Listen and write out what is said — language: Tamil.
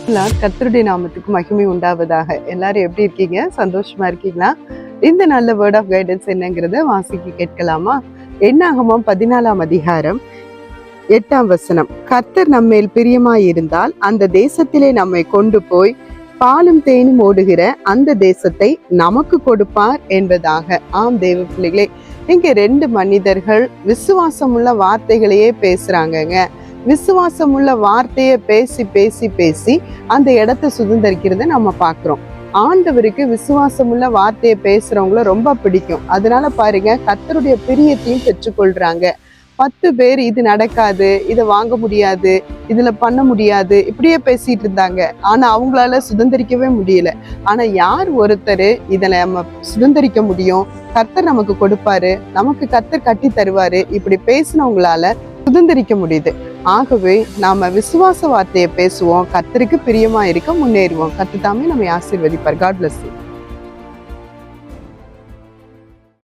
கர்த்தருடைய நாமத்துக்கு மகிமை உண்டாவதாக. எல்லாரும் எப்படி இருக்கீங்க? சந்தோஷமா இருக்கீங்களா? இந்த நல்ல வேர்ட் ஆஃப் கைடன்ஸ் என்னங்கிறத வாசிக்க கேட்கலாமா? என்னாகமம் 14ஆம் அதிகாரம் 8ஆம் வசனம். கர்த்தர் நம்மேல் பிரியமாயிருந்தால் அந்த தேசத்திலே நம்மை கொண்டு போய் பாலும் தேனும் ஓடுகிற அந்த தேசத்தை நமக்கு கொடுப்பார் என்பதாக. ஆம் தேவ பிள்ளைகளே, இங்க 2 மனிதர்கள் விசுவாசமுள்ள வார்த்தைகளையே பேசுறாங்கங்க. விசுவாசமுள்ள வார்த்தையை பேசி பேசி பேசி அந்த இடத்தை சுதந்திரிக்கிறத நம்ம பார்க்கிறோம். ஆண்டவருக்கு விசுவாசமுள்ள வார்த்தையை பேசுறவங்கள ரொம்ப பிடிக்கும். அதனால பாருங்க, கர்த்தருடைய பிரியத்தையும் பெற்றுக்கொள்றாங்க. 10 பேர் இது நடக்காது, இதை வாங்க முடியாது, இதுல பண்ண முடியாது, இப்படியே பேசிட்டு இருந்தாங்க. ஆனா அவங்களால சுதந்திரிக்கவே முடியல. ஆனா யார் ஒருத்தர் இதுல நம்ம சுதந்திரிக்க முடியும், கர்த்தர் நமக்கு கொடுப்பாரு, நமக்கு கர்த்தர் கட்டி தருவாரு, இப்படி பேசினவங்களால சுதந்திரிக்க முடியுது. ஆகவே நாம விசுவாச வார்த்தையை பேசுவோம், கர்த்தருக்கு பிரியமா இருக்க முன்னேறுவோம். கர்த்தர் தாமே நம்மை ஆசீர்வதிப்பார். God bless you.